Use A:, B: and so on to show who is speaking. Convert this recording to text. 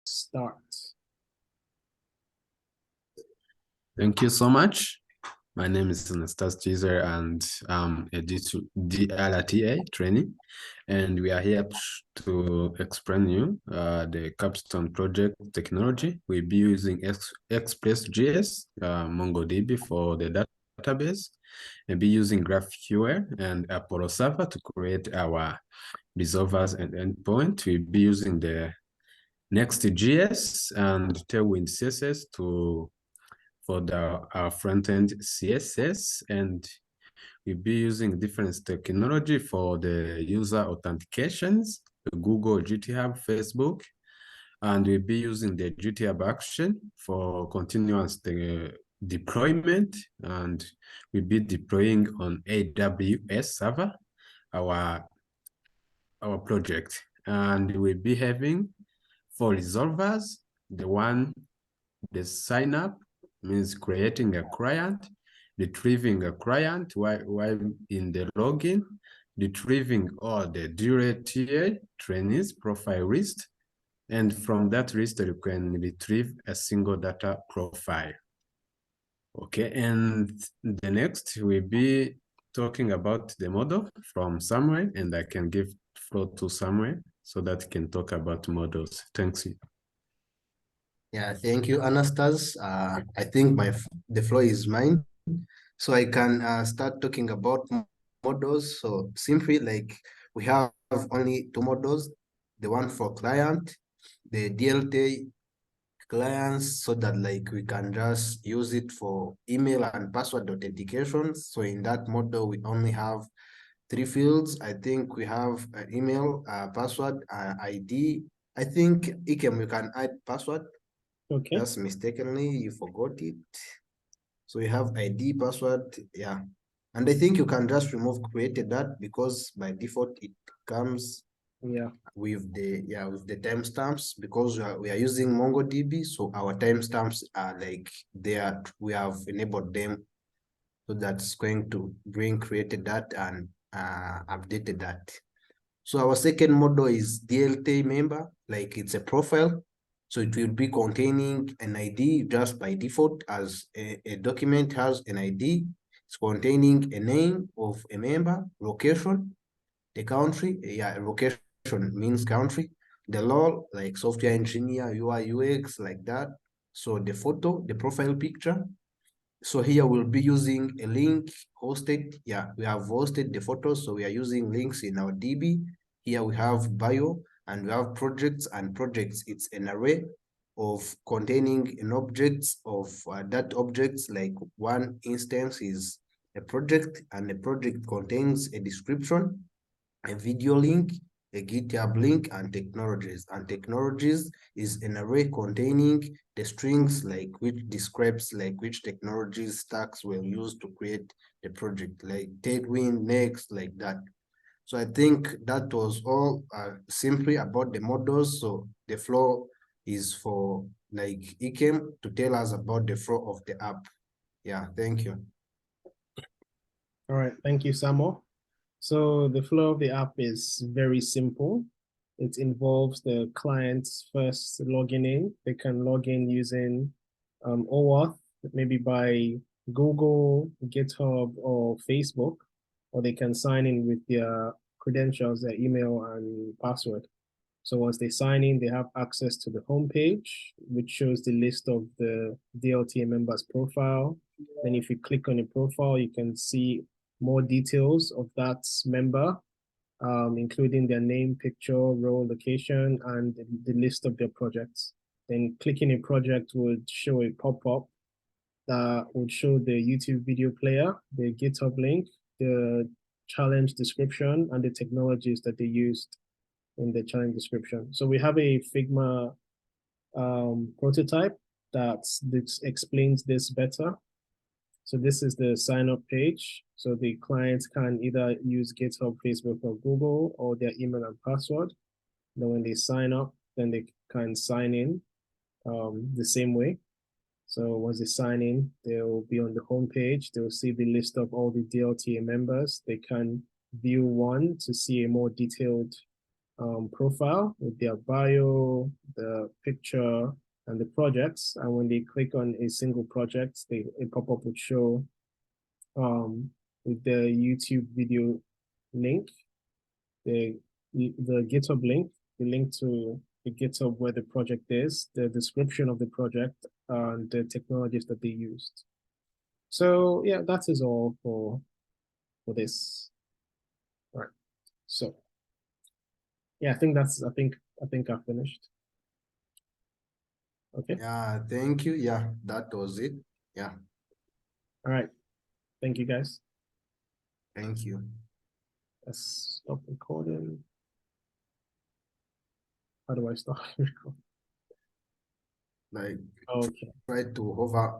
A: start.
B: Thank you so much. My name is Anastas Chizer and I'm a DLTA trainee, and we are here to explain you the Capstone project technology. We'll be using Express.js, MongoDB for the database, and be using GraphQL and Apollo Server to create our resolvers and endpoint. We'll be using the Next.js and Tailwind CSS for our front-end CSS, and we'll be using different technology for the user authentications, Google, GitHub, Facebook, and we'll be using the GitHub action for continuous deployment, and we'll be deploying on AWS server our project, and we'll be having 4 resolvers. The sign up means creating a client, retrieving a client while in the login, retrieving all the DLTA trainees profile list, and from that list you can retrieve a single data profile. Okay, and the next will be talking about the model from Samuel, and I can give floor to Samuel so that he can talk about models. Thanks.
C: Yeah, thank you, Anastas. I think the floor is mine. So I can start talking about models. So simply, like, we have only 2 models, the one for client, the DLTA clients, so that like we can just use it for email and password authentication. So in that model, we only have 3 fields. I think we have an email, password, ID. I think Ikem, you can add password.
A: Okay.
C: Just mistakenly, you forgot it. So you have ID, password, yeah. And I think you can just remove created that, because by default it comes with the timestamps, because we are using MongoDB, so our timestamps are like we have enabled them, so that's going to bring created that and updated that. So our second model is DLTA member, like it's a profile. So it will be containing an ID just by default, as a document has an ID. It's containing a name of a member, location, the country, location means country, the role, like software engineer, UI, UX, like that. So the photo, the profile picture. So here we'll be using a link hosted. Yeah, we have hosted the photos, so we are using links in our DB. Here we have bio, and we have projects, and projects, it's an array of containing an objects of that objects, like one instance is a project, and the project contains a description, a video link, a GitHub link, and technologies. And technologies is an array containing the strings, like which describes like which technologies stacks were used to create the project, like Tailwind, Next, like that. So I think that was all simply about the models. So the flow is for like Ikem to tell us about the flow of the app. Yeah, thank you.
A: All right, thank you, Samuel. So the flow of the app is very simple. It involves the clients first logging in. They can log in using OAuth, maybe by Google, GitHub, or Facebook, or they can sign in with their credentials, their email and password. So once they sign in, they have access to the homepage, which shows the list of the DLTA members' profile. Then if you click on the profile, you can see more details of that member, including their name, picture, role, location, and the list of their projects. Then clicking a project would show a pop-up that would show the YouTube video player, the GitHub link, the challenge description, and the technologies that they used in the challenge description. So we have a Figma prototype that explains this better. So this is the sign up page. So the clients can either use GitHub, Facebook, or Google, or their email and password. Then when they sign up, then they can sign in the same way. So once they sign in, they'll be on the home page. They'll see the list of all the DLTA members. They can view one to see a more detailed profile with their bio, the picture, and the projects. And when they click on a single project, a pop-up would show with the YouTube video link, the GitHub link, the link to the GitHub where the project is, the description of the project, and the technologies that they used. So yeah, that is all for this. All right. So yeah, I think I've finished. Okay.
C: Yeah, thank you. Yeah, that was it. Yeah.
A: All right. Thank you guys.
C: Thank you.
A: Let's stop recording. How do I stop recording?
C: Like,
A: Okay.
C: try to hover